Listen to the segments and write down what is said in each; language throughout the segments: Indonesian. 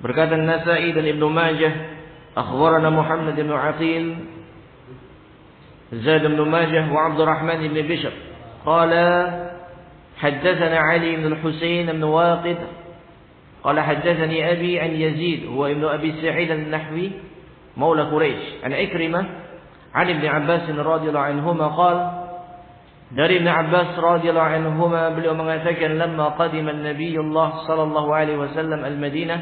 Berkata An-Nasa'i dan Ibnu Majah, akhbarana Muhammad bin Aqil, Zaid bin Majah wa Abdurrahman bin Bishr. Qala haddatsana Ali bin Al-Husain bin Waqid. Qala haddatsani Abi an Yazid huwa ibnu Abi Sa'id An-Nahwi maula Quraisy an Ikrimah an Ibn Abbas radhiyallahu anhuma qala, dari Ibn Abbas radhiyallahu anhuma beliau mengatakan, lamma qadima an-nabiyullah sallallahu alaihi wasallam al-Madinah,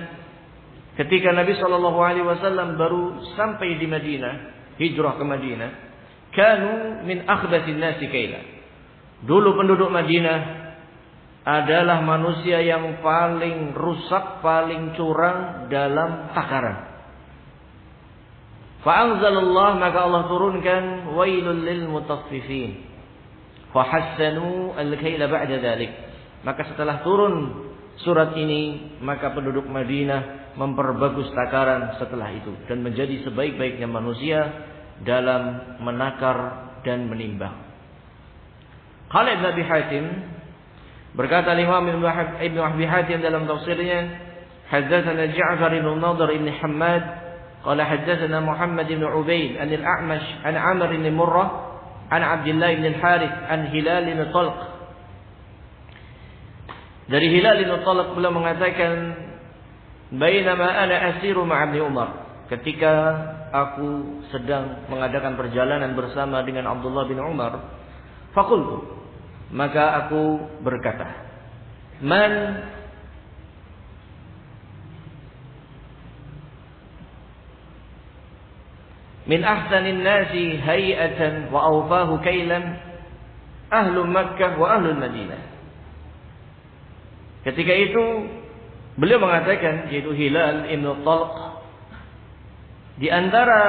ketika Nabi sallallahu alaihi wasallam baru sampai di Madinah, hijrah ke Madinah, kanu min akhbathin nasi kaila. Dulu penduduk Madinah adalah manusia yang paling rusak, paling curang dalam takaran. Fa'anzalallah, maka Allah turunkan, wailul lil mutaffifin fahassanu al-kaila ba'da dzalik. Maka setelah turun surat ini, maka penduduk Madinah memperbagus takaran setelah itu dan menjadi sebaik-baiknya manusia dalam menakar dan menimbang. Qala Ibnu Abi Hatim, berkata Imam Ibnu Abi Hatim dalam tafsirnya, haddatsana Ja'far bin Nadhr bin Hammad qala haddatsana Muhammad bin Ubayd an al-A'mash an Amr bin Murrah an Abdullah bin Al-Harith an Hilal bin Talq. Dari Hilal bin Talq beliau mengatakan, bainama ana asiru ma'a Ibnu Umar, ketika aku sedang mengadakan perjalanan bersama dengan Abdullah bin Umar, faqultu, maka aku berkata, man min ahsanin nasi hay'atan wa awfahu kailan, ahlu Makkah wa ahlu Madinah. Ketika itu beliau mengatakan, yaitu Hilal ibn Talq, di antara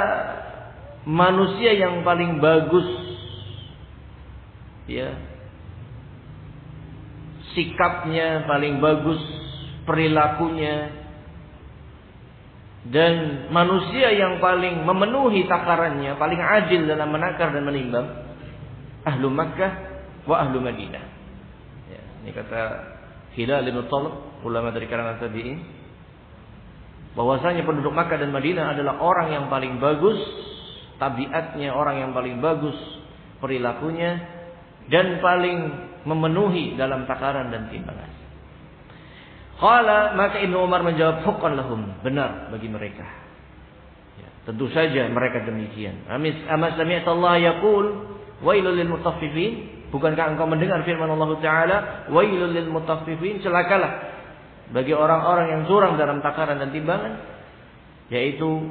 manusia yang paling bagus, ya, sikapnya paling bagus, perilakunya, dan manusia yang paling memenuhi takarannya, paling adil dalam menakar dan menimbang, ahlu Makkah wa ahlu Madinah. Ya, ini kata Hilal bin Talq, ulama dari kalangan tabi'in, bahwasanya penduduk Makkah dan Madinah adalah orang yang paling bagus tabiatnya, orang yang paling bagus perilakunya, dan paling memenuhi dalam takaran dan timbangan. Qala, maka Ibnu Umar menjawab, huqqan lahum, benar bagi mereka. Ya, tentu saja mereka demikian. Ama sami'ta Allah yaqul wailul lil mutaffifin, bukankah engkau mendengar firman Allah Taala, wailul lil mutaffifin, celakalah bagi orang-orang yang curang dalam takaran dan timbangan. Yaitu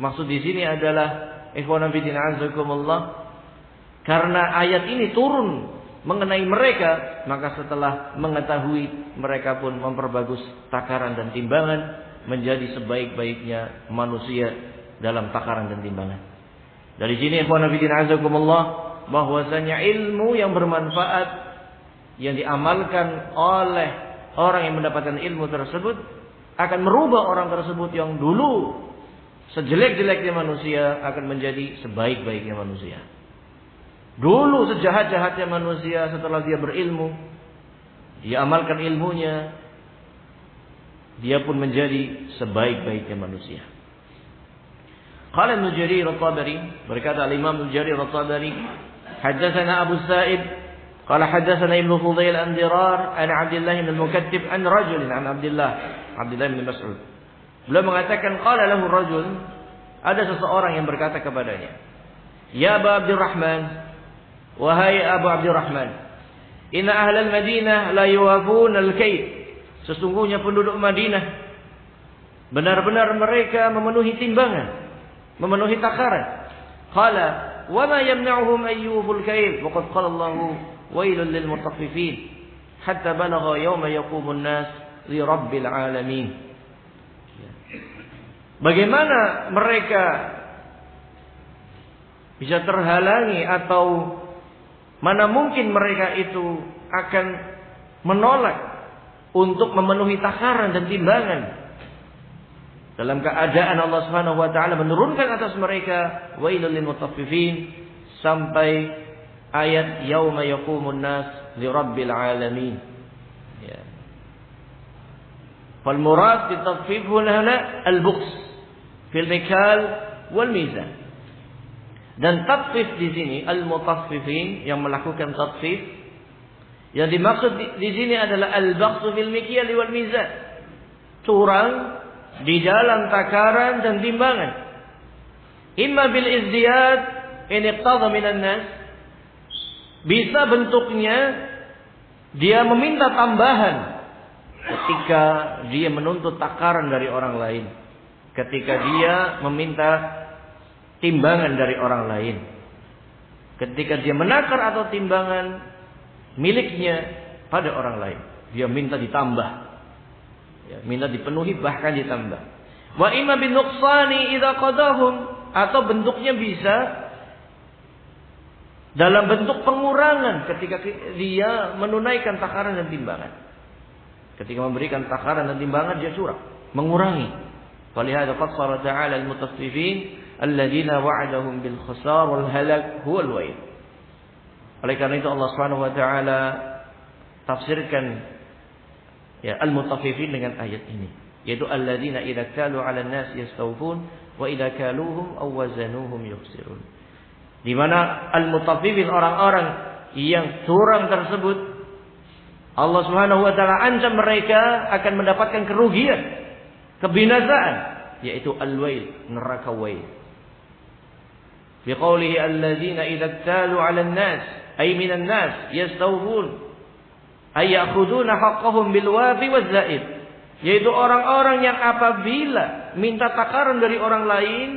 maksud di sini adalah ikhwan fillah azakumullah, karena ayat ini turun mengenai mereka, maka setelah mengetahui, mereka pun memperbagus takaran dan timbangan menjadi sebaik-baiknya manusia dalam takaran dan timbangan. Dari sini ikhwan fillah azakumullah, bahwasanya ilmu yang bermanfaat yang diamalkan oleh orang yang mendapatkan ilmu tersebut akan merubah orang tersebut yang dulu sejelek-jeleknya manusia akan menjadi sebaik-baiknya manusia. Dulu sejahat-jahatnya manusia, setelah dia berilmu, dia amalkan ilmunya, dia pun menjadi sebaik-baiknya manusia. Qala Ibnu Jarir At-Tabari, berkata Imam Ibnu Jarir At-Tabari, haddatsana Abu Sa'id qala haddatsana Ibnu Fudail an Dirar an Abdullah bin Al-Mukattib an rajul an Abdullah bin Mas'ud. Beliau mengatakan, qala lahu rajul, ada seseorang yang berkata kepadanya, ya Abu Abdurrahman, wahai Abu Abdurrahman, inna ahlal Madinah la yuwafun al-kaid, sesungguhnya penduduk Madinah benar-benar mereka memenuhi timbangan, memenuhi takaran. Qala wa ma yamna'uhum an yuwaful kaid wa qad qala Allahu wailul lil mutaffifin hatta balagha yawma yaqumun nas li rabbil alamin. Bagaimana mereka bisa terhalangi, atau mana mungkin mereka itu akan menolak untuk memenuhi takaran dan timbangan dalam keadaan Allah Subhanahu wa taala menurunkan atas mereka wailul lil mutaffifin sampai ayat yauma yaqumun nas li rabbil alamin. Ya. Fal murad bitafif huna al-bukhs fil mikal wal mizan. Dan tatfif di sini al-mutaffifin yang melakukan tatfif, yang dimaksud di sini adalah al-bakhsu fil mikyal wal mizan. Curang di dalam takaran dan timbangan. Imma bil izdiyad in iqtada minan nas. Bisa bentuknya dia meminta tambahan ketika dia menuntut takaran dari orang lain, ketika dia meminta timbangan dari orang lain, ketika dia menakar atau timbangan miliknya pada orang lain, dia minta ditambah, ya, minta dipenuhi bahkan ditambah. Wa imma bin nuqsani idza qadahum, atau bentuknya bisa dalam bentuk pengurangan ketika dia menunaikan takaran dan timbangan. Ketika memberikan takaran dan timbangan dia curang, mengurangi. Walihada fassara ta'ala al-mutaffifin alladzina wa'adahum bil khusar wal halak huwa al-wail. Oleh karena itu Allah Subhanahu wa taala tafsirkan ya al-mutaffifin dengan ayat ini, yaitu alladzina idza kalu 'alan nas yastawfun wa idza kaluhum aw wazanuhum yukhsirun. Di mana al-mutaffifin, orang-orang yang curang tersebut, Allah Subhanahu wa taala ancam mereka akan mendapatkan kerugian, kebinasaan, yaitu al-wail, neraka wail. Bi qoulihi alladzina idza talu 'alan nas ay minan nas yastawfun ay ya'khuduna haqqahum bil wafi waz zaid, yaitu orang-orang yang apabila minta takaran dari orang lain,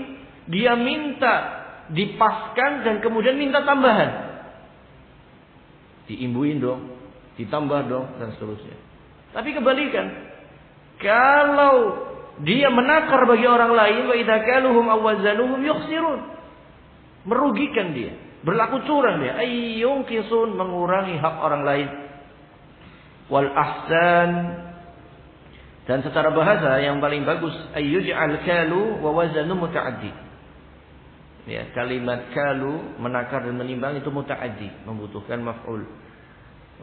dia minta dipaskan dan kemudian minta tambahan. Diimbuin dong, ditambah dong, dan seterusnya. Tapi kebalikan, kalau dia menakar bagi orang lain, wa idza kaluhum aw wazanuhum yukhsirun, merugikan dia, berlaku curang dia, ayyunqisun, mengurangi hak orang lain. Wal ahsan, dan secara bahasa yang paling bagus, ayyuj'al kalu wa wazanu muta'addi. Ya, kalimat kalu, menakar dan menimbang, itu muta'addi, membutuhkan maf'ul.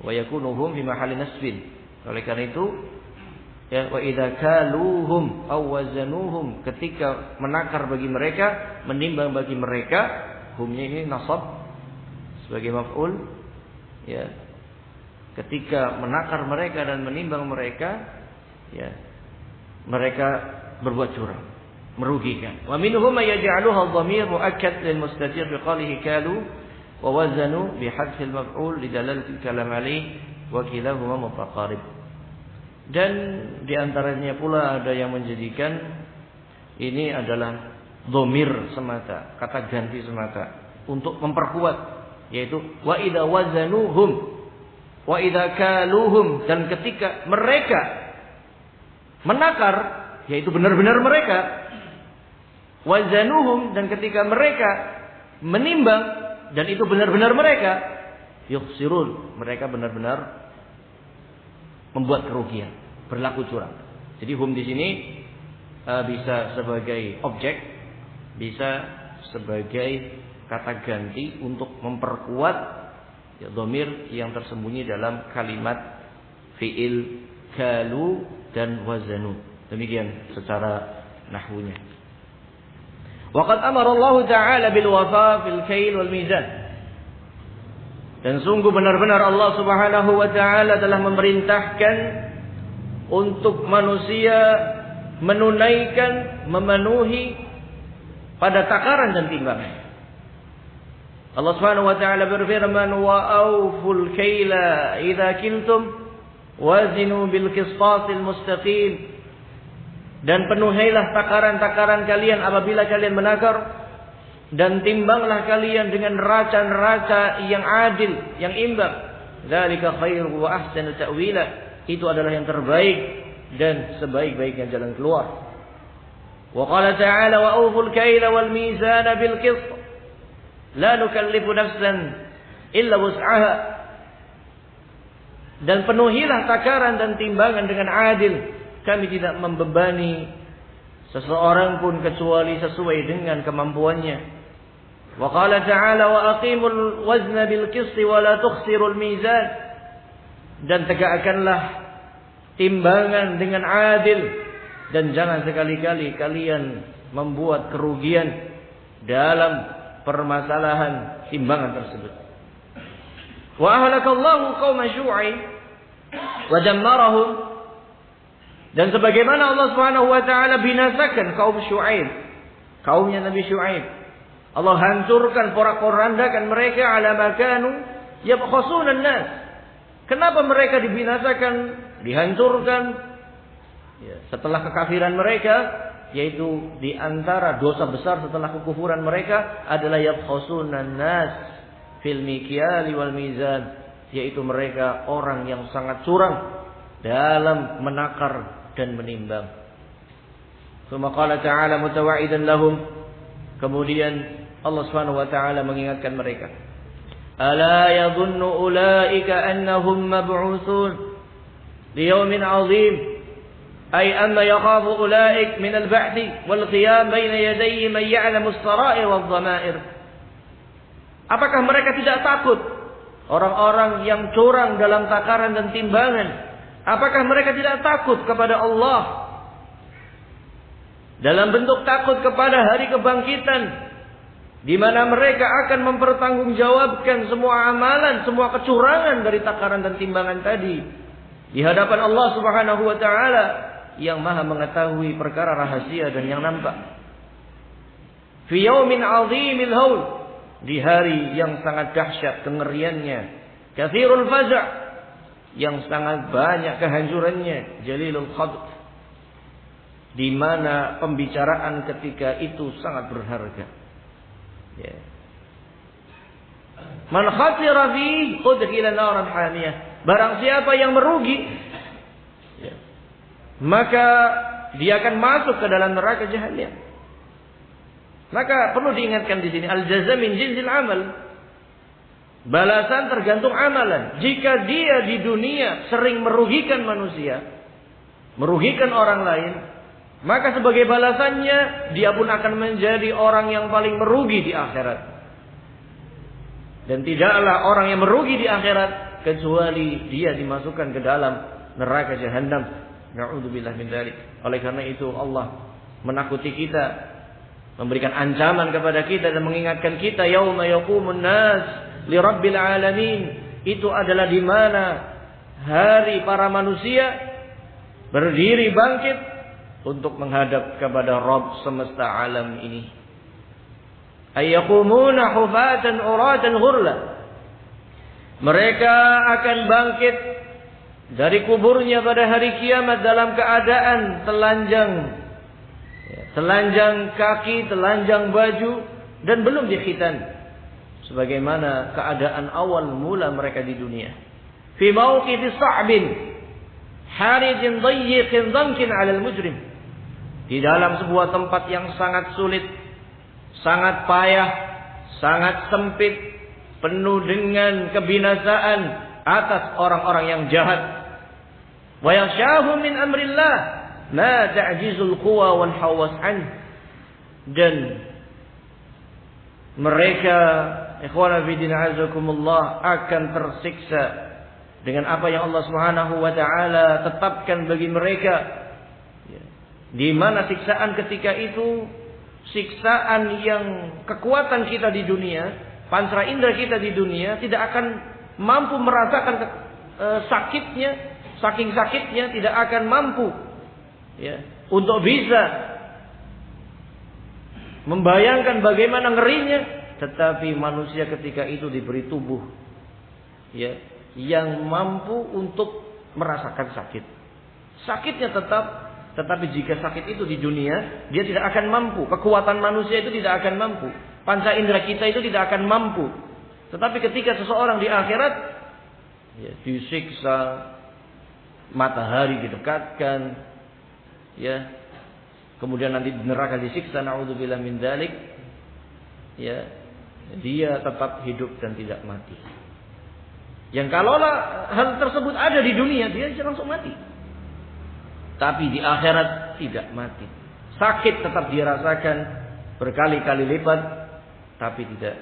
Wa yakunuhum fi mahalli nasbin. Oleh karena itu, ya, wa idza kaluhum aw wazanuhum, ketika menakar bagi mereka, menimbang bagi mereka, humnya ini nasab sebagai maf'ul. Ya. Ketika menakar mereka dan menimbang mereka, ya, mereka berbuat curang, merugikan. Wa minhum may yaj'aluha dhamir muakkad lil mustatir bi qawlihi kalu wa wazanu bi hadf al maf'ul li dalalati al kalam alayh wa kilahuma mutaqarib. Dan di antaranya pula ada yang menjadikan ini adalah dhamir semata, kata ganti semata, untuk memperkuat, yaitu wa idza wazanuhum wa idza kaluhum, dan ketika mereka menakar, yaitu benar-benar mereka, wazanuhum, dan ketika mereka menimbang, dan itu benar-benar mereka, yukhsirun, mereka benar-benar membuat kerugian, berlaku curang. Jadi hum di sini bisa sebagai objek, bisa sebagai kata ganti untuk memperkuat ya, dhamir yang tersembunyi dalam kalimat fi'il kalu dan wazanu. Demikian secara nahwunya. Waqad amara Allah Ta'ala bil wafa fil kail wal mizan. Dan sungguh benar-benar Allah Subhanahu wa taala telah memerintahkan untuk manusia menunaikan, memenuhi pada takaran dan timbangan. Allah Subhanahu wa taala berfirman, wa auful kaila idza kiltum wazinu bil qistasil mustaqim. Dan penuhilah takaran-takaran kalian apabila kalian menakar, dan timbanglah kalian dengan raca-raca yang adil, yang imbang. Dzalika khairu wa ahsanu ta'wila. Itu adalah yang terbaik dan sebaik-baiknya jalan keluar. Wa qala ta'ala wa auful kaila wal mizana bil qist. La nukallifu nafsan illa wus'aha. Dan penuhilah takaran dan timbangan dengan adil. Kami tidak membebani seseorang pun kecuali sesuai dengan kemampuannya. Wa qala ta'ala wa aqimul wazna bil qisti wa la tukhsirul mizan. Dan tegakkanlah timbangan dengan adil, dan jangan sekali-kali kalian membuat kerugian dalam permasalahan timbangan tersebut. Wa ahlakallahu qauma Syu'aib wa dammarahum, dan sebagaimana Allah Subhanahu wa taala binasakan kaum Syu'aib, kaumnya Nabi Syu'aib, Allah hancurkan, porak-porandakan mereka ala makanu yabkhasuna an-nas. Kenapa mereka dibinasakan, dihancurkan? Ya, setelah kekafiran mereka, yaitu di antara dosa besar setelah kekufuran mereka adalah yabkhasuna an-nas fil mikyali wal mizan, yaitu mereka orang yang sangat curang dalam menakar dan menimbang. Tsumma qala ta'ala mutawa'idan lahum, kemudian Allah Subhanahu wa taala mengingatkan mereka, ala yadhunnu ulaika annahum mab'utsun liyawmin 'azim, ay amma yakhafu ulaik min al-ba'th wal qiyam baina yadayhi man ya'lamu as-sara'ir wad-dhama'ir. Apakah mereka tidak takut, orang-orang yang curang dalam takaran dan timbangan, apakah mereka tidak takut kepada Allah dalam bentuk takut kepada hari kebangkitan, di mana mereka akan mempertanggungjawabkan semua amalan, semua kecurangan dari takaran dan timbangan tadi di hadapan Allah Subhanahu wa taala yang Maha mengetahui perkara rahasia dan yang nampak. Fi yaumin 'azimil haul, di hari yang sangat dahsyat kengeriannya, katsirul faza', yang sangat banyak kehancurannya, jalilul khadr, di mana pembicaraan ketika itu sangat berharga. Ya. Man khasira fi udkhila naran hamiyah, barang siapa yang merugi, ya, maka dia akan masuk ke dalam neraka Jahannam. Maka perlu diingatkan di sini, al-jazaa min jinsil amal. Balasan tergantung amalan. Jika dia di dunia sering merugikan manusia, merugikan orang lain, maka sebagai balasannya dia pun akan menjadi orang yang paling merugi di akhirat. Dan tidaklah orang yang merugi di akhirat kecuali dia dimasukkan ke dalam neraka Jahannam. Na'udzubillah min dzalik. Oleh karena itu Allah menakuti kita, memberikan ancaman kepada kita dan mengingatkan kita, yauma yaqumun nas li rabbil alamin. Itu adalah di mana hari para manusia berdiri bangkit untuk menghadap kepada Rabb semesta alam ini. Ayyaqumuna hufatan uratan ghurla. Mereka akan bangkit dari kuburnya pada hari kiamat dalam keadaan telanjang kaki, telanjang baju, dan belum dikhitan, sebagaimana keadaan awal mula mereka di dunia. Fi mawqiti sa'bin harijin dayyiqin dhankin 'alal mujrim, di dalam sebuah tempat yang sangat sulit, sangat payah, sangat sempit, penuh dengan kebinasaan atas orang-orang yang jahat. Wa yakhshahu min amrillah ma ta'jizul quwa wal hawas an, dan mereka ikhwana fi din azakumullah akan tersiksa dengan apa yang Allah Subhanahu wa taala tetapkan bagi mereka. Di mana siksaan ketika itu siksaan yang kekuatan kita di dunia, panca indera kita di dunia tidak akan mampu merasakan sakitnya, saking sakitnya tidak akan mampu, ya, untuk bisa membayangkan bagaimana ngerinya. Tetapi manusia ketika itu diberi tubuh, ya, yang mampu untuk merasakan sakit. Sakitnya tetap. Tetapi jika sakit itu di dunia, dia tidak akan mampu. Kekuatan manusia itu tidak akan mampu. Panca indera kita itu tidak akan mampu. Tetapi ketika seseorang di akhirat, ya, disiksa, matahari didekatkan, ya, kemudian nanti di neraka disiksa, na'udzubillah min dzalik, ya, dia tetap hidup dan tidak mati. Yang kalaulah hal tersebut ada di dunia, dia bisa langsung mati. Tapi di akhirat tidak mati. Sakit tetap dirasakan berkali-kali lipat, tapi tidak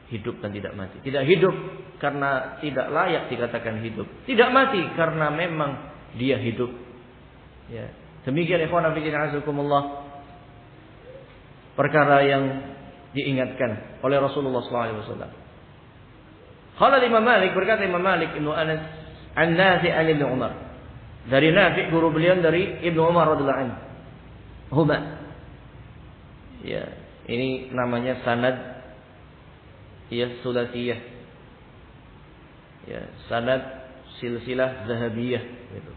hidup dan tidak mati. Tidak hidup karena tidak layak dikatakan hidup. Tidak mati karena memang dia hidup. Ya. Demikian ikhwan fillah azakumullah perkara yang diingatkan oleh Rasulullah SAW. Qala Imam Malik, berkata Imam Malik Ibnu Anas an Nafi' an Ibnu Umar. Dari Nafi' guru beliau dari Ibnu Umar radhiyallahu anhu. Huma. Ya, ini namanya sanad ya sulasiyah. Ya, sanad silsilah zahabiyah gitu.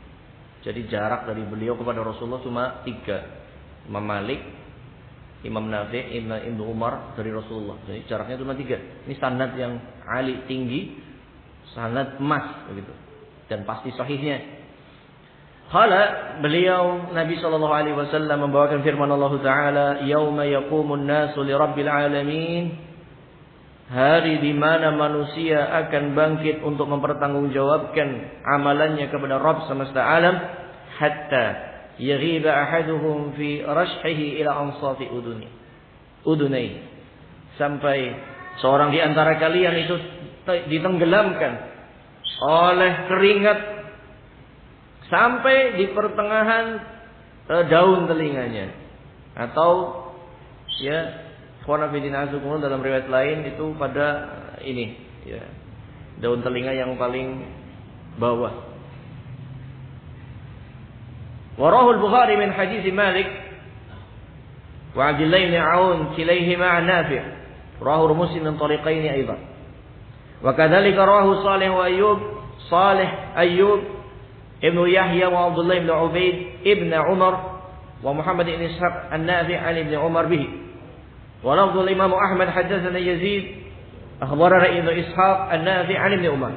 Jadi jarak dari beliau kepada Rasulullah cuma 3. Imam Malik, Imam Nafi', Ibnu Umar dari Rasulullah. Jadi jaraknya cuma 3. Ini sanad yang ali tinggi, sanad emas begitu. Dan pasti sahihnya. Qala beliau Nabi sallallahu alaihi wasallam membawakan firman Allah taala, "Yauma yaqumun nasu li rabbil alamin." Hari di mana manusia akan bangkit untuk mempertanggungjawabkan amalannya kepada Rabb semesta alam, hatta yaghiba ahaduhum fi rashhihi ila ansafi udunai. Sampai seorang di antara kalian itu ditenggelamkan oleh keringat sampai di pertengahan daun telinganya. Atau ya dalam riwayat lain itu pada ini ya, daun telinga yang paling bawah. Warahu al-Bukhari min hadis Malik wa Abdullah bin Aun kilayhima an Nafi'. Rawahu Muslim min tariqain aidan. Wa kadzalika rawahu Salih Ayyub ibn Yahya wa Abdullah bin Ubaid ibn Umar wa Muhammad bin Ishaq an-Nafi' an ibn Umar bihi. ولفظ الإمام أحمد حدثنا يزيد أخبرنا ابن إسحاق النافع عن ابن عمر.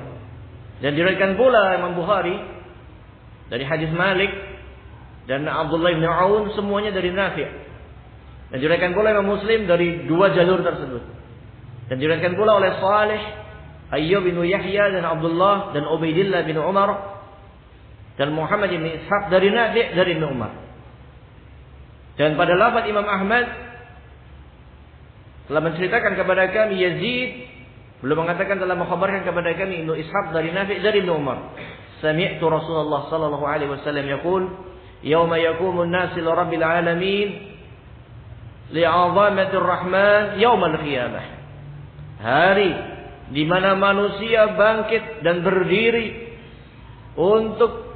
Dan diriwayatkan pula Imam Bukhari dari hadis Malik dan Abdullah bin Aun semuanya dari Nafi'. Dan diriwayatkan pula Imam Muslim dari 2 jalur tersebut. Dan diriwayatkan pula oleh Salih Ayyub bin Yahya dan Abdullah dan Ubaidillah bin Umar dan Muhammad bin Ishaq dari Nafi' dari Ibn Umar. Dan pada lafaz Imam Ahmad telah menceritakan kepada kami Yazid, belum mengatakan telah mengkhabarkan kepada kami Ibnu Ishaq dari Nafi' dari Ibnu Umar. Sami'tu Rasulullah sallallahu alaihi wasallam yaqul, "Yauma yaqumun nasu li rabbil alamin li'azamatir rahman yaumal qiyamah." Hari di mana manusia bangkit dan berdiri untuk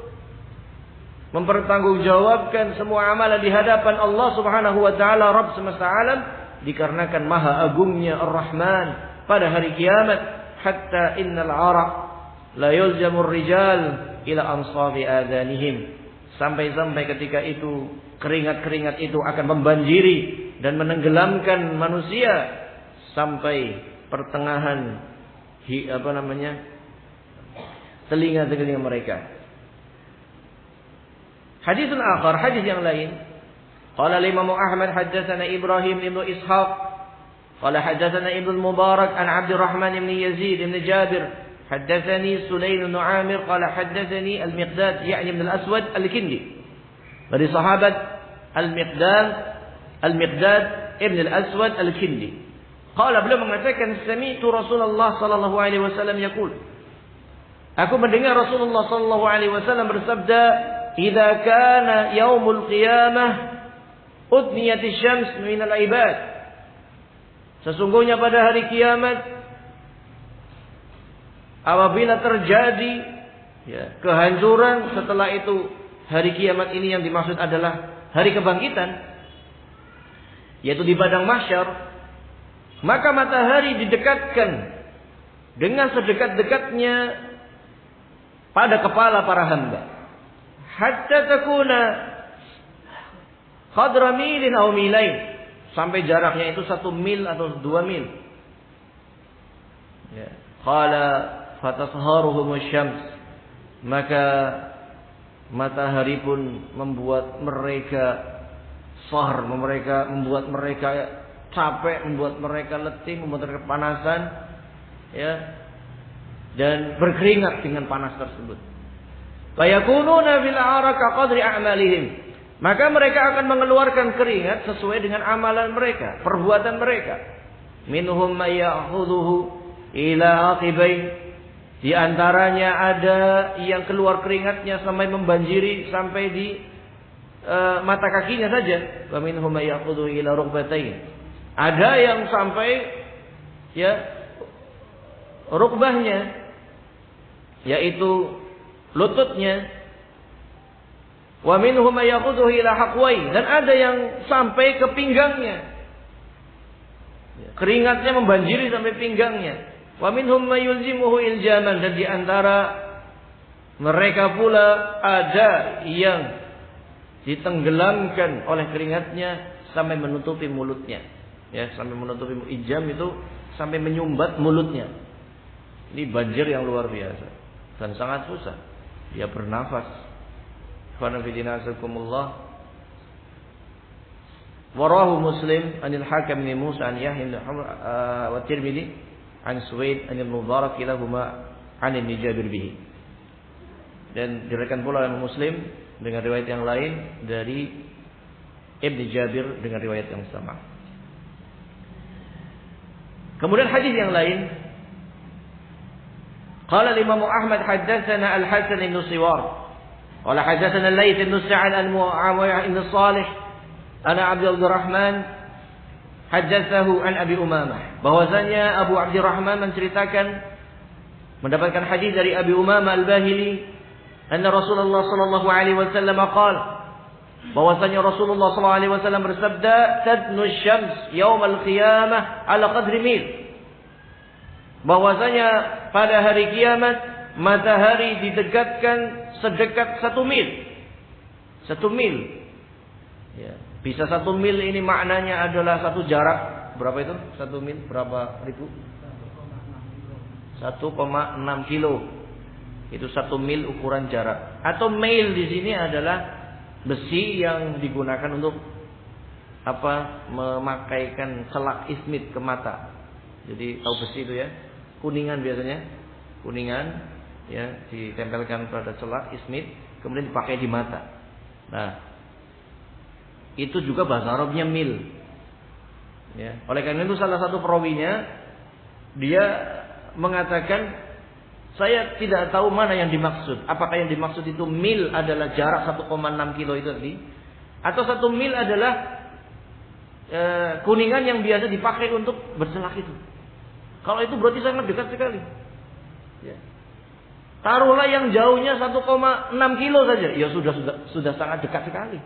mempertanggungjawabkan semua amalan di hadapan Allah Subhanahu wa taala Rabb semesta alam, dikarenakan maha agungnya Ar-Rahman pada hari kiamat, hatta innal 'araq la yulzamur rijal ila ansabi adanihim, sampai-sampai ketika itu keringat-keringat itu akan membanjiri dan menenggelamkan manusia sampai pertengahan telinga-telinga mereka. Hadisun akhar, hadis yang lain. Qala Imam Ahmad haddatsana Ibrahim ibn Ishaq qala haddatsana Ibnu Mubarak an Abdurrahman ibn Yazid ibn Jabir haddatsani Sulaim ibn Amir qala haddatsani Al-Miqdad ya'ni ibn Al-Aswad Al-Kindi. Dari sahabat Al-Miqdad ibn Al-Aswad Al-Kindi. Qala beliau mengatakan sami'tu Rasulullah sallallahu alaihi wasallam yaqul. Aku mendengar Rasulullah sallallahu alaihi wasallam bersabda, "Idza kana yaumul qiyamah udniyatis syams minal ibad." Sesungguhnya pada hari kiamat apabila terjadi kehancuran, setelah itu hari kiamat ini yang dimaksud adalah hari kebangkitan, yaitu di padang mahsyar, maka matahari didekatkan dengan sedekat-dekatnya pada kepala para hamba, hatta takuna qadra milin aw milain, sampai jaraknya itu 1 mil atau 2 mil. Ya. Qala fatasharuhum asy-syams, maka matahari pun membuat mereka sahar, membuat mereka capek, membuat mereka letih, membuat mereka kepanasan, ya, dan berkeringat dengan panas tersebut. Fayakununa bil araka qadri a'malihim, maka mereka akan mengeluarkan keringat sesuai dengan amalan mereka, perbuatan mereka. Minhum may ya'khudhuhu ila aqibai Di antaranya ada yang keluar keringatnya sampai membanjiri sampai di mata kakinya saja. Wa minhum may yaqudhu ila rukbatayhi. Ada yang sampai ya rukbahnya, yaitu lututnya. Wa minhum may yaqudhu ila haqwai, dan ada yang sampai ke pinggangnya. Keringatnya membanjiri sampai pinggangnya. Wa minhum may yulzimuhu iljaman, dan di antara mereka pula ada yang ditenggelamkan oleh keringatnya sampai menutupi mulutnya. Ya, sampai menutupi ijam itu sampai menyumbat mulutnya. Ini banjir yang luar biasa dan sangat susah dia bernafas. Fa nafidinasakumullah. Warahu Muslim anil Hakim bin Musa an Yahya wa Tirmidzi an Suwaid an Mubarak kilahuma an Jabir bihi. Dan diriwayatkan pula oleh Muslim dengan riwayat yang lain dari Ibnu Jabir dengan riwayat yang sama. Kemudian hadis yang lain, qala Imam Ahmad haddatsana Al-Hasan bin Siwar qala haddatsana Al-Laits bin Sa'ad al-Muawiyah bin Shalih ana Abdurrahman haddatsahu an Abi Umamah, bahwasanya Abu Abdurrahman menceritakan mendapatkan hadis dari Abi Umamah Al-Bahili anna Rasulullah sallallahu alaihi wasallam qala, bahwasanya Rasulullah sallallahu alaihi wasallam bersabda, tadnu syams yaumal qiyamah ala qadri mil, bahwasanya pada hari kiamat matahari didekatkan sedekat 1 mil. 1 mil. Ya, bisa 1 mil ini maknanya adalah satu jarak. Berapa itu? 1 mil berapa ribu? 1,6 kilo. Itu 1 mil ukuran jarak. Atau mil di sini adalah besi yang digunakan untuk memakaikan celak ismit ke mata. Jadi tahu besi itu ya, kuningan biasanya, kuningan ya ditempelkan pada celak ismit, kemudian dipakai di mata. Nah, itu juga bahasa Arabnya mil. Ya, oleh karena itu salah satu perawinya dia mengatakan, saya tidak tahu mana yang dimaksud. Apakah yang dimaksud itu mil adalah jarak 1,6 kilo itu tadi, atau 1 mil adalah kuningan yang biasa dipakai untuk bercelak itu. Kalau itu berarti sangat dekat sekali. Ya. Taruhlah yang jauhnya 1,6 kilo saja, ya sudah sangat dekat sekali.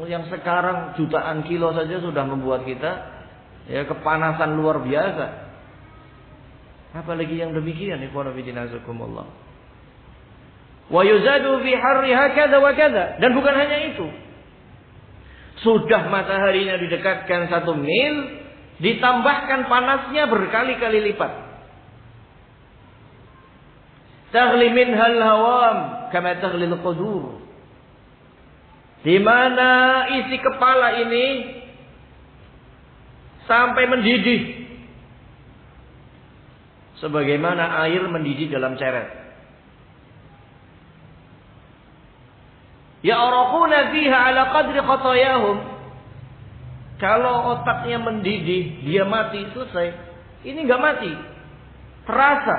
Yang sekarang jutaan kilo saja sudah membuat kita ya kepanasan luar biasa. Apalagi yang demikian, ikhwan fillah azakumullah. Wa yuzadu fi harriha kadza wa kadza, dan bukan hanya itu. Sudah mataharinya didekatkan 1 mil, ditambahkan panasnya berkali-kali lipat. Taghli minhal hawam kama taghli al-qudur. Di mana isi kepala ini sampai mendidih sebagaimana air mendidih dalam ceret. Ya'raquna fiha ala qadri khatayahum. Kalau otaknya mendidih, dia mati, selesai. Ini enggak mati. Terasa.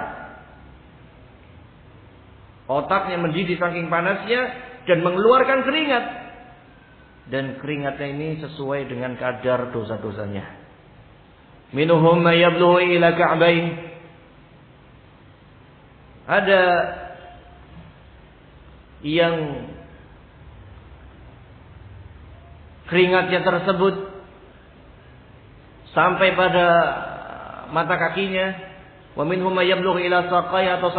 Otaknya mendidih saking panasnya dan mengeluarkan keringat. Dan keringatnya ini sesuai dengan kadar dosa-dosanya. Minhum may yablughu ila ka'bayn. Ada yang keringatnya tersebut sampai pada mata kakinya, wa minhum may yablughu ila saqai, atau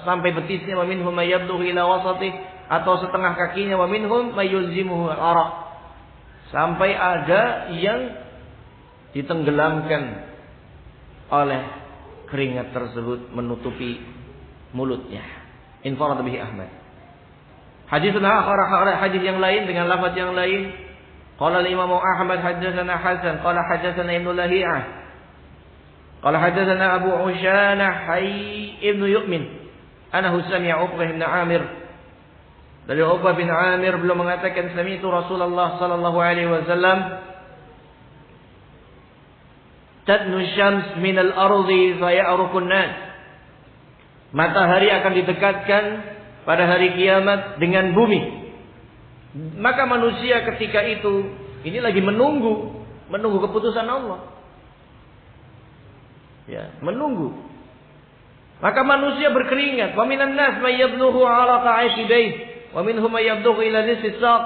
sampai betisnya, wa minhum may yablughu ila wasati, atau setengah kakinya, wa minhum may yulzimuhu al-araq, sampai ada yang ditenggelamkan oleh keringat tersebut menutupi mulutnya. Infarad bihi Ahmad. Hadis yang lain dengan lafaz yang lain. Qala al-Imam Ahmad haddatsana Hasan qala haddatsana Ibnu Lahiyah qala haddatsana Abu Ushanah ibnu Yu'min anahu sami'a Uqbah bin Amir. Dari Uqbah bin Amir beliau mengatakan, sami'tu Rasulullah sallallahu alaihi wasallam tadnu syams min al-ardi fa ya'ruqu an-nas. Matahari akan didekatkan pada hari kiamat dengan bumi. Maka manusia ketika itu ini lagi menunggu keputusan Allah. Ya, menunggu. Maka manusia berkeringat. Wa minan nas may yablughu 'ala ta'ati bayt, wa minhum may yablughu ila nisfi saq.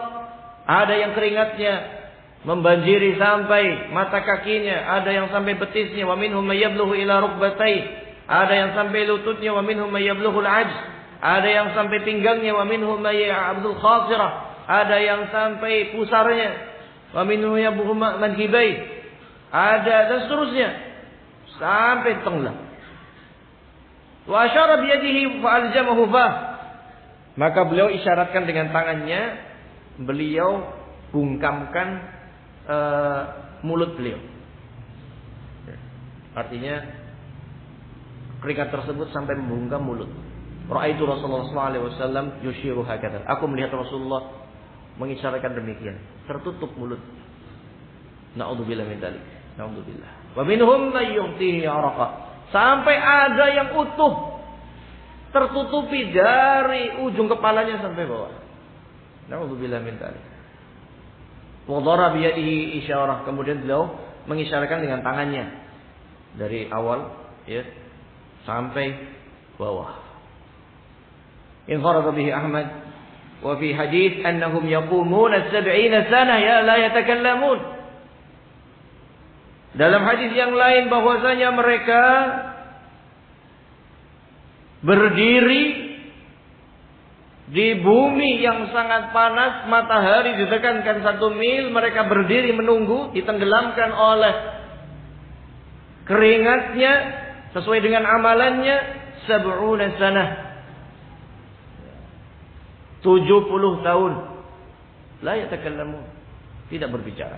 Ada yang keringatnya membanjiri sampai mata kakinya, ada yang sampai betisnya, wa minhum may yablughu ila rukbatai. Ada yang sampai lututnya, wa minhum may yablughu al-'ajz. Ada yang sampai pinggangnya, wa minhum may ya'bdul khasirah. Ada yang sampai pusarnya, wa minhum yablughu mankibai. Ada dan seterusnya sampai tenggelam. Wa asyara bi yadihi fa aljamahu fa. Maka beliau isyaratkan dengan tangannya, beliau bungkamkan mulut beliau. Artinya keringat tersebut sampai membungkam mulut. Ra'aitu Rasulullah sallallahu alaihi wasallam yushiru hakadha. Aku melihat Rasulullah mengisyaratkan demikian, tertutup mulut. Na'udzubillah min dzalik. Na'udzubillah. Wa minhum may yu'tihi 'araqa. Sampai ada yang utuh tertutupi dari ujung kepalanya sampai bawah. Na'udzubillah min dzalik. Wa daraba bi yadihi isyarah. Kemudian beliau mengisyaratkan dengan tangannya dari awal ya sampai bawah. Infarada bihi Ahmad wa fi hadits annahum yaqumuna 70 sanah ya la yatakallamun. Dalam hadis yang lain bahwasanya mereka berdiri di bumi yang sangat panas, matahari ditekankan 1 mil, mereka berdiri menunggu, ditenggelamkan oleh keringatnya sesuai dengan amalannya 70 sanah. 70 tahun la yatakallamun, tidak berbicara.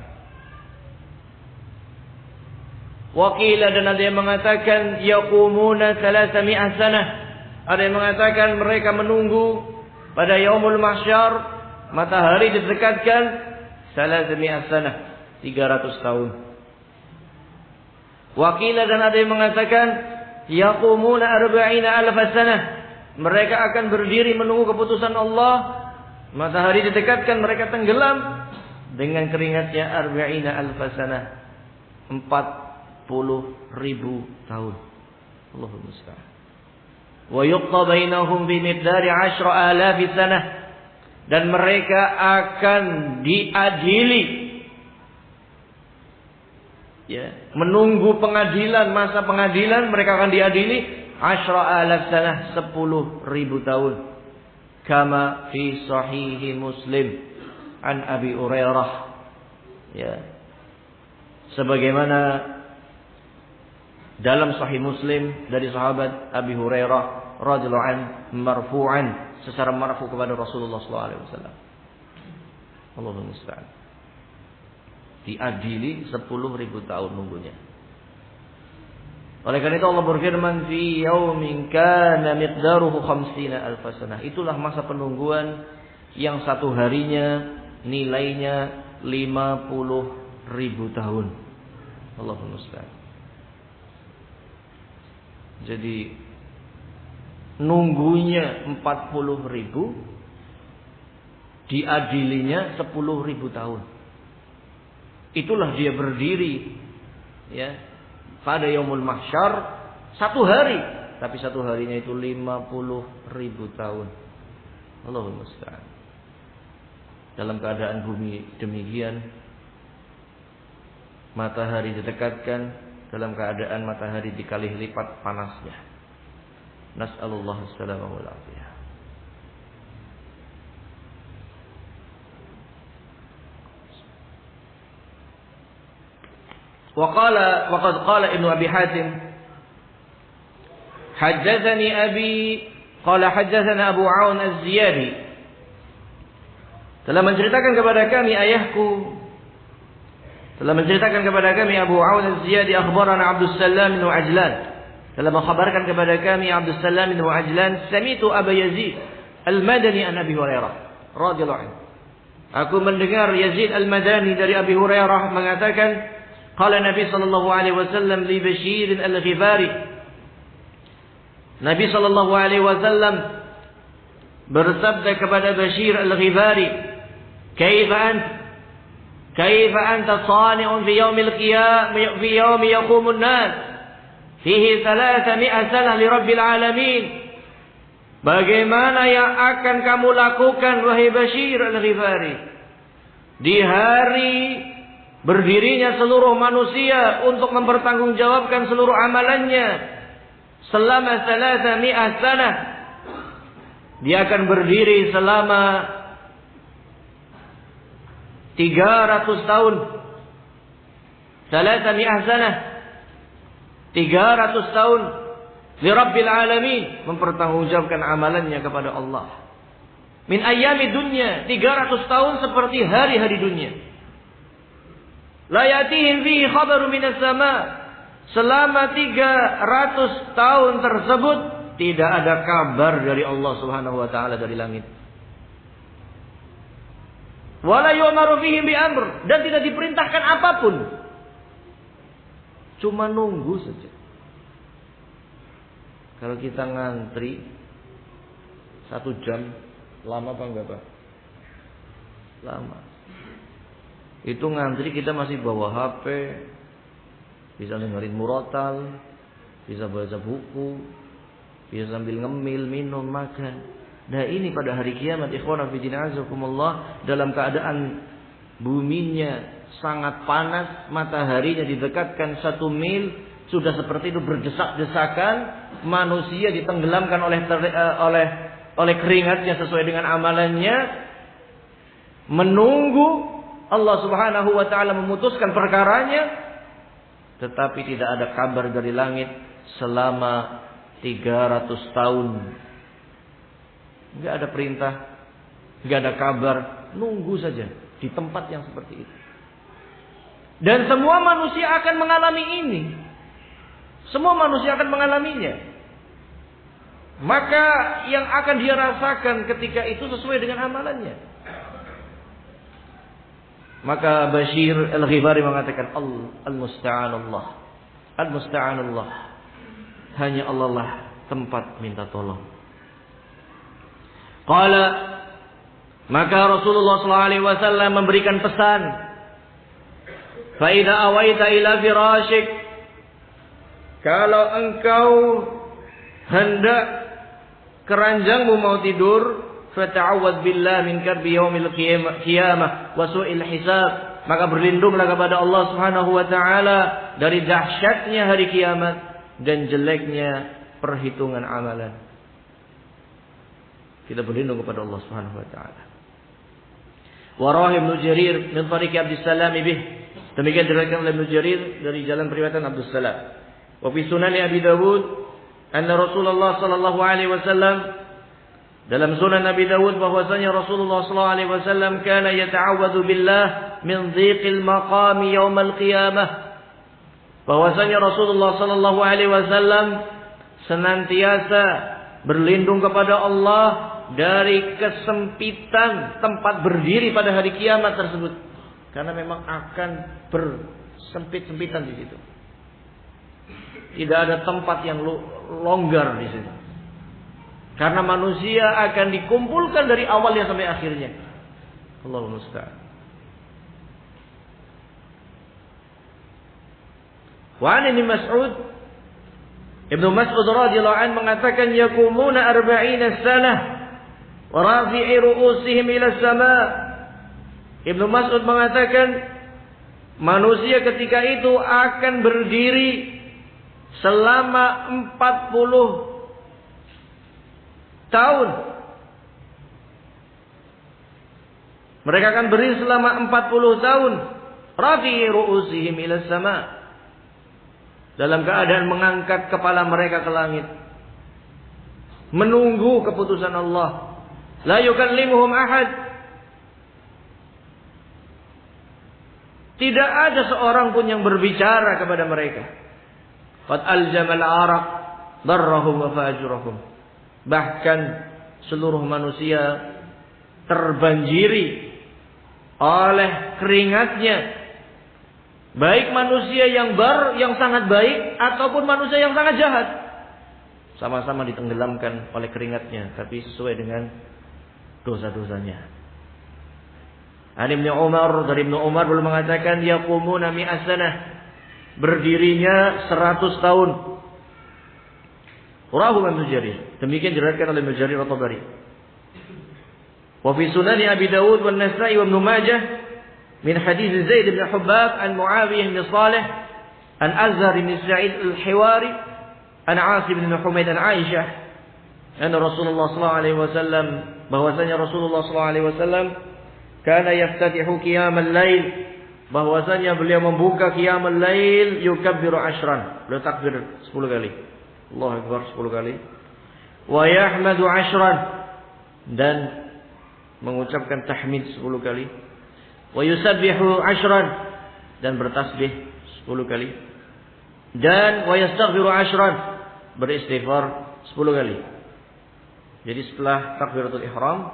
Waqila, dan ada yang mengatakan yaqumuna 300 sanah. Ada yang mengatakan mereka menunggu pada yaumul mahsyar, matahari didekatkan 300 sanah, 300 tahun. Waqila, dan ada yang mengatakan yaqumuna 40,000 sanah. Mereka akan berdiri menunggu keputusan Allah. Matahari didekatkan, mereka tenggelam dengan keringatnya 40,000 sanah, 40,000 tahun. Allahumma musta'an. Wa yuqta bainahum bi miqdari 10,000 sanah. Dan mereka akan diadili. Ya, menunggu pengadilan, masa pengadilan mereka akan diadili 10,000 sanah, 10,000 tahun. Kama fi sahih Muslim an Abi Hurairah. Ya. Sebagaimana dalam sahih Muslim dari sahabat Abi Hurairah radhiyallahu an marfu'an, secara marfu kepada Rasulullah sallallahu alaihi wasallam. Allahumma musta'an. Diadili 10,000 tahun nunggunya. Oleh karena itu Allah berfirman fi yaumin kana miqdaruhu 50,000 sanah. Itulah masa penungguan yang satu harinya nilainya 50,000 tahun. Allahumma musta'an. Jadi nunggunya 40,000, diadilinya 10,000 tahun. Itulah dia berdiri ya pada yaumul mahsyar 1 hari, tapi 1 harinya itu 50,000 tahun. Allahumma musta'an. Dalam keadaan bumi demikian, matahari didekatkan, dalam keadaan matahari dikali lipat panasnya. Nas'alullah as-salamah wal afiyah. وقد قال ابن أبي حاتم حدثني أبي قال حدثنا أبو عون الزيادي, telah menceritakan kepada kami ayahku, telah menceritakan kepada kami Abu Aun az-Ziyadi akhbarana Abdus Salam bin Ajlan, telah mengkhabarkan kepada kami Abdus Salam bin Ajlan, sami'tu Aba Yazid al-Madani an Abi Hurairah radhiyallahu anhu. Aku mendengar Yazid al-Madani dari Abi Hurairah mengatakan, qala Nabi sallallahu alaihi wasallam li Bashir al-Ghifari, Nabi sallallahu alaihi wasallam bersabda kepada Bashir al-Ghifari, "Kaifa anta sani'un fi yaumil qiyamah fi yaumi yaqumun nas fihi 300 sanah li rabbil alamin." Bagaimana yang akan kamu lakukan wahai Bashir al-Ghifari di hari berdirinya seluruh manusia untuk mempertanggungjawabkan seluruh amalannya selama 300 sanah? Dia akan berdiri selama 300 tahun. 300 sanah. 300 tahun li Rabbil Alamin, mempertanggungjawabkan amalannya kepada Allah. Min ayyami dunya, 300 tahun seperti hari-hari dunia. La yatihim fihi khabaru minas sama. Selama 300 tahun tersebut tidak ada kabar dari Allah Subhanahu wa taala dari langit. Wala yu'maru fihi bi amr, dan tidak diperintahkan apapun. Cuma nunggu saja. Kalau kita ngantri 1 jam, lama apa enggak, Pak? Lama. Itu ngantri kita masih bawa HP, bisa dengerin murotal, bisa baca buku, bisa sambil ngemil, minum, makan. Nah ini pada hari kiamat, ikhwana fi din azakumullah, dalam keadaan buminya sangat panas, mataharinya didekatkan 1 mil, sudah seperti itu berdesak-desakan, manusia ditenggelamkan oleh keringatnya sesuai dengan amalannya, menunggu Allah Subhanahu wa taala memutuskan perkaranya, tetapi tidak ada kabar dari langit selama 300 tahun. Enggak ada perintah, enggak ada kabar, nunggu saja di tempat yang seperti itu. Dan semua manusia akan mengalami ini. Semua manusia akan mengalaminya. Maka yang akan dia rasakan ketika itu sesuai dengan amalannya. Maka Bashir al-Ghifari mengatakan, Al-Musta'anullah. Al-Musta'anullah. Hanya Allah lah tempat minta tolong. Qala, maka Rasulullah SAW memberikan pesan, fa idza awaita ila firashik, kalau engkau hendak keranjangmu mau tidur, fata'awwadz billah min karbi yaumil qiyamah wa su'il hisab, maka berlindunglah kepada Allah Subhanahu wa taala dari dahsyatnya hari kiamat dan jeleknya perhitungan amalan. Kita berlindung kepada Allah Subhanahu wa taala. Wa rawi Ibnu Jarir min tariq Abdus Salam bih. Demikian diriwayatkan oleh Ibnu Jarir dari jalan periwayatan Abdus Salam. Wa fi Sunan Abi Dawud anna Rasulullah sallallahu alaihi wasallam, dalam Sunan Nabi Dawud bahwasanya Rasulullah sallallahu alaihi wasallam kana yata'awwadzu billah min dhiqil maqam yaumil qiyamah. Bahwasanya Rasulullah sallallahu alaihi wasallam senantiasa berlindung kepada Allah dari kesempitan tempat berdiri pada hari kiamat tersebut, karena memang akan bersempit-sempitan di situ. Tidak ada tempat yang longgar di situ, karena manusia akan dikumpulkan dari awalnya sampai akhirnya. Allahumma musta'an. Wa 'an Ibnu Mas'ud, Ibnu Mas'ud radhiyallahu anhu mengatakan, yakumuna 40 sanah wa rafi'i ru'usihim ila sama'. Ibnu Mas'ud mengatakan, manusia ketika itu akan berdiri selama 40 tahun. Mereka akan berdiri selama 40 tahun. Rafi'i ru'usihim ila sama', dalam keadaan mengangkat kepala mereka ke langit, menunggu keputusan Allah. La yukallimuhum ahad. Tidak ada seorang pun yang berbicara kepada mereka. Qad aljamal araq darrahum wa fajurahum. Bahkan seluruh manusia terbanjiri oleh keringatnya, baik manusia yang sangat baik ataupun manusia yang sangat jahat. sama-sama ditenggelamkan oleh keringatnya, tapi sesuai dengan dosa-dosanya. An Ibnu Umar, dari Ibnu Umar belum mengatakan yaqumuna mi'as sanah, berdirinya 100 tahun. Rahu Ibnu Jarir, demikian diriwayatkan oleh Ibnu Jarir at-Tabari. Wa fi Sunan Abi Dawud wan Nasa'i wa Ibnu Majah min hadits Zaid bin Hubbab an Muawiyah bin Shalih an Azhar bin Sa'id al-Hiwari an Asim bin Humaid an Aisyah anna Rasulullah sallallahu alaihi wasallam, bahwasanya Rasulullah sallallahu alaihi wasallam kana yaftatihu qiyamal lail, bahwasanya beliau membuka qiyamul lail yukabbiru 10, beliau takbir 10 kali. Allahu akbar 10 kali. Wa yahmadu 10, dan mengucapkan tahmid 10 kali. Wa yusabbihu 10, dan bertasbih 10 kali. Dan wa yastaghfiru 10, beristighfar 10 kali. Jadi setelah takbiratul ihram,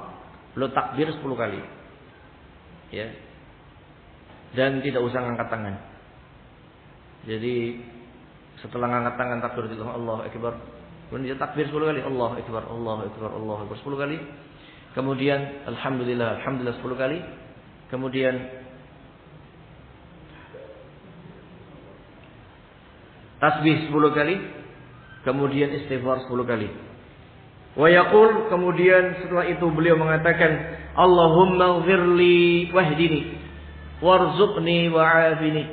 beliau takbir 10 kali. Ya. Dan tidak usah ngangkat tangan. Jadi setelah ngangkat tangan takbiratul ihram, Allahu akbar. Kemudian dia takbir 10 kali, Allahu akbar, Allahu akbar, Allahu akbar 10 kali. Kemudian alhamdulillah, alhamdulillah 10 kali. Kemudian tasbih 10 kali. Kemudian istighfar 10 kali. Wa yaqul, kemudian setelah itu beliau mengatakan, Allahumma ighfirli wahdini warzuqni wa'afini.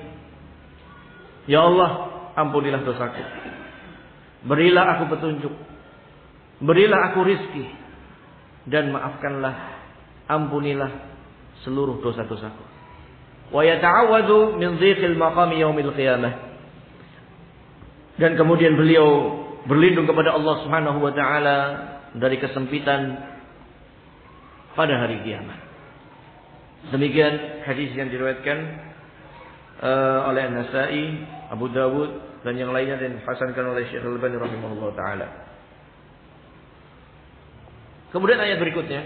Ya Allah, ampunilah dosaku. Berilah aku petunjuk. Berilah aku rizki. Dan maafkanlah, ampunilah seluruh dosa-dosaku. Wa yata'awwadhu min dhiqil maqami yaumil qiyamah. Dan kemudian beliau berlindung kepada Allah Subhanahu wa taala dari kesempitan pada hari kiamat. Demikian hadis yang diriwayatkan oleh An-Nasa'i, Abu Dawud dan yang lainnya, dan dihasankan oleh Syekh Al-Albani rahimahullah taala. Kemudian ayat berikutnya,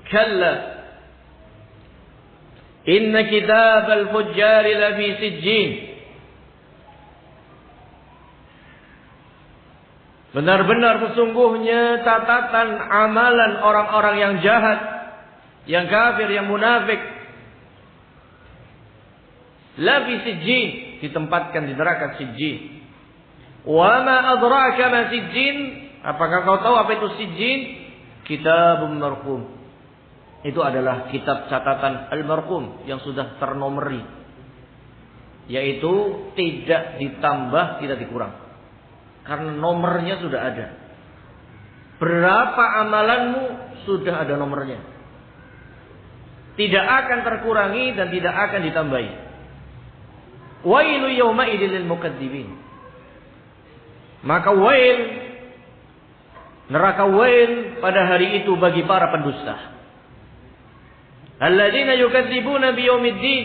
kalla inna kitabal fujjari lafi sijjin. Benar-benar sesungguhnya catatan amalan orang-orang yang jahat, yang kafir, yang munafik, lafi sijjin, ditempatkan di neraka sijjin. Wa ma adraka ma sijjin, apakah kau tahu apa itu sijjin? Kitabun marqum. Itu adalah kitab catatan al-marqum yang sudah ternomeri, yaitu tidak ditambah, tidak dikurang, karena nomornya sudah ada. Berapa amalanmu sudah ada nomornya, tidak akan terkurangi dan tidak akan ditambahi. Wailu yawma idzil lil mukadzibin. Maka wail, neraka wail pada hari itu bagi para pendusta. Alladzina yukadzibuna biyaumiddin,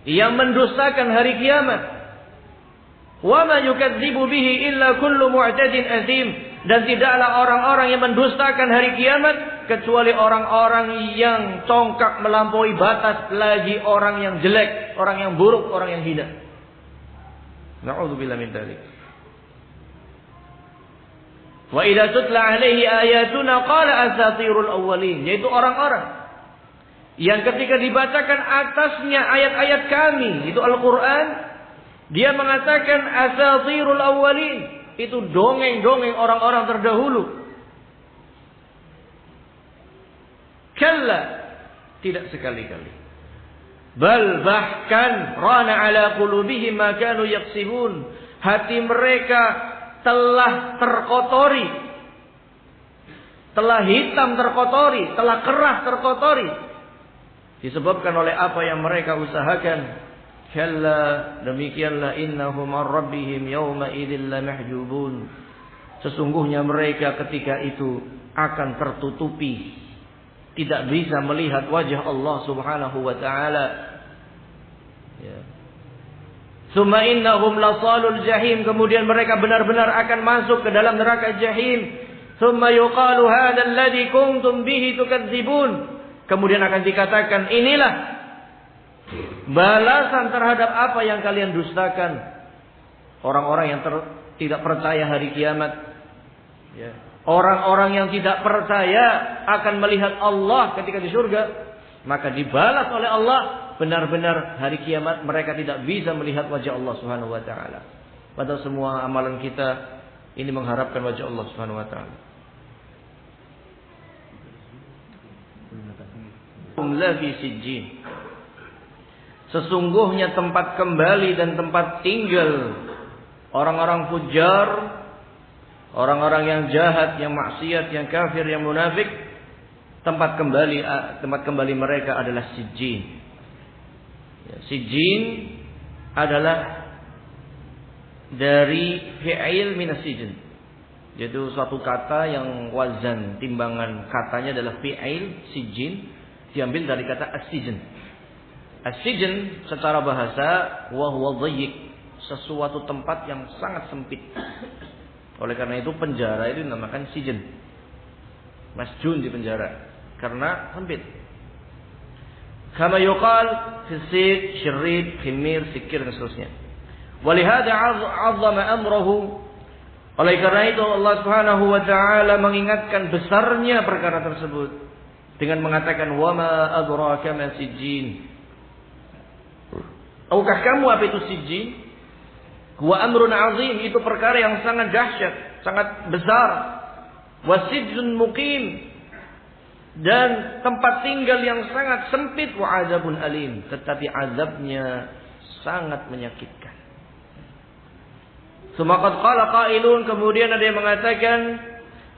yang mendustakan hari kiamat. Wa ma yukadzibu bihi illa kullu mu'tadin azim, dan tidaklah orang-orang yang mendustakan hari kiamat kecuali orang-orang yang congkak melampaui batas, lagi orang yang jelek, orang yang buruk, orang yang hina. Na'udzubillah min dzalik. Wa idza tutla alaihi ayatuna qala asatirul awwalin, yaitu orang-orang yang ketika dibacakan atasnya ayat-ayat kami, itu Al-Qur'an, dia mengatakan asatirul awwalin, itu dongeng-dongeng orang-orang terdahulu. Kalla, tidak sekali-kali. Bal, bahkan rana ala qulubihim ma kanu yaksibun, hati mereka telah terkotori, telah hitam terkotori, telah kerah terkotori, disebabkan oleh apa yang mereka usahakan. Kalla, demikianlah, innahum ar rabbihim yawma idzil lamahjubun, sesungguhnya mereka ketika itu akan tertutupi, tidak bisa melihat wajah Allah Subhanahu wa taala. Ya. Summa innahum lasalul jahim, kemudian mereka benar-benar akan masuk ke dalam neraka jahim. Summa yuqalu hadzal ladzi kuntum bihi tukadzibun, kemudian akan dikatakan, inilah Balasan terhadap apa yang kalian dustakan. Orang-orang yang tidak percaya hari kiamat. Ya. Orang-orang yang tidak percaya akan melihat Allah ketika di surga. Maka dibalas oleh Allah. Benar-benar hari kiamat mereka tidak bisa melihat wajah Allah Subhanahu wa ta'ala. Padahal semua amalan kita ini mengharapkan wajah Allah Subhanahu wa ta'ala. Lafi sijjin. Sesungguhnya tempat kembali dan tempat tinggal orang-orang fujar, orang-orang yang jahat, yang maksiat, yang kafir, yang munafik, tempat kembali mereka adalah sijjin. Ya, sijjin adalah dari fi'il minas sijin, yaitu suatu kata yang wazan timbangan katanya adalah fi'il sijjin, diambil dari kata as-sijin. As-sijin secara bahasa wa huwa dhayyiq, sesuatu tempat yang sangat sempit. Oleh karena itu penjara itu dinamakan sijin. Masjun di penjara karena sempit. Kama yuqal fisid, syirrid, khimir, sikir dan seterusnya. Walihada 'azzama amrahu. Oleh karena itu Allah Subhanahu wa taala mengingatkan besarnya perkara tersebut dengan mengatakan wa ma adraka ma sijjin. Tahukah kamu apa itu sijjin? Huwa amrun 'azim, itu perkara yang sangat dahsyat, sangat besar. Wa sijjun muqim, dan tempat tinggal yang sangat sempit. Wa 'adzabun alim, tetapi azabnya sangat menyakitkan. Sumaqad qala qailun, kemudian ada yang mengatakan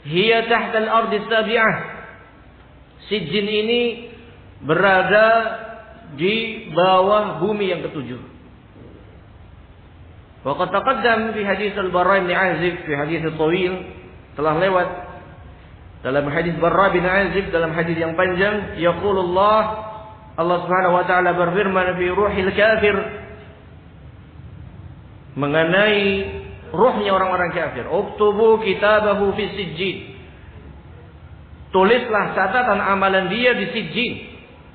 hiya tahtal ardi sabi'ah. Sijjin ini berada di bawah bumi yang ketujuh. Wa qad taqaddam fi hadis al-Barra bin Azib, fi hadis tawil, telah lewat dalam hadis Barra bin Azib, dalam hadis yang panjang, yaqulullah, Allah Subhanahu wa taala berfirman fi ruhil kafir, mengenai ruhnya orang-orang kafir, uktubu kitabahu fi sijjin. Tulislah catatan amalan dia di sijjin,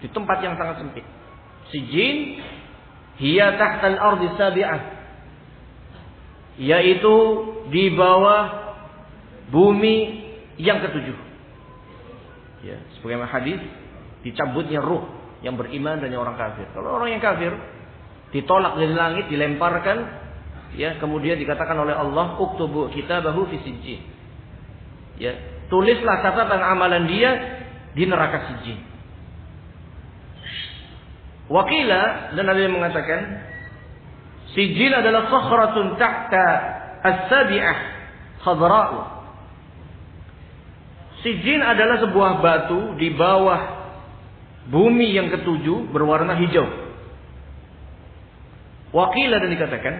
di tempat yang sangat sempit. Sijjin hiya tahtal ardi sabi'ah, yaitu di bawah bumi yang ketujuh. Ya, sebagaimana hadis dicabutnya ruh yang beriman dan yang orang kafir. Kalau orang yang kafir ditolak dari langit, dilemparkan, ya, kemudian dikatakan oleh Allah, uktubu kitabahu fi sijjin. Ya, tulislah catatan amalan dia di neraka sijjin. Wakila, dan ada yang mengatakan sijjin adalah sakhratun tahta as-sabi'ah khadra'u. Sijjin adalah sebuah batu di bawah bumi yang ketujuh berwarna hijau. Wakila, dan dikatakan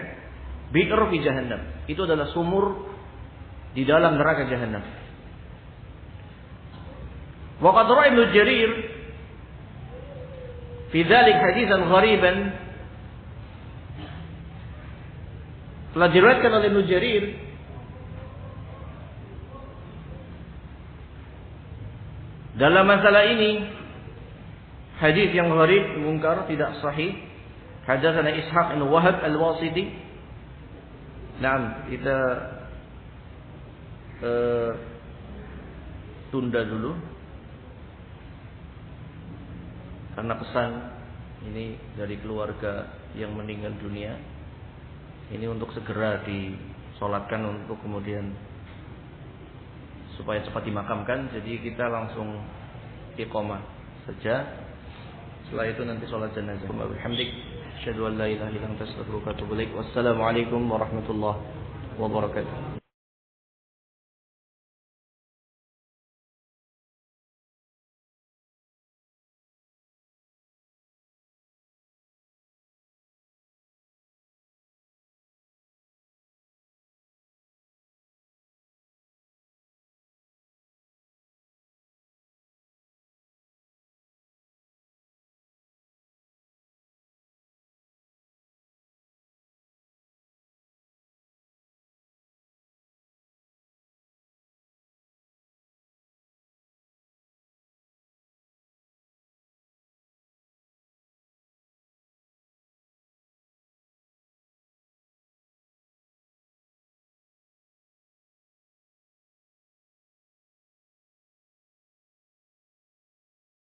bi'r fi jahannam, itu adalah sumur di dalam neraka jahannam. Wa qad ra'a Ibnu Jarir fi dzalik hadisan ghariban, telah diriwayatkan oleh Ibnu Jarir dalam masalah ini hadis yang gharib, munkar, tidak sahih. Hadatsana Ishaq bin Wahab al-Wasiti. Nah, kita tunda dulu karena pesan ini dari keluarga yang meninggal dunia. Ini untuk segera disolatkan untuk kemudian supaya cepat dimakamkan. Jadi kita langsung iqamah saja. Setelah itu nanti sholat jenazah. Alhamdulillah. Asyhadu an la ilaha illa anta astaghfiruka wa atubu ilaik. Wassalamualaikum warahmatullahi wabarakatuh.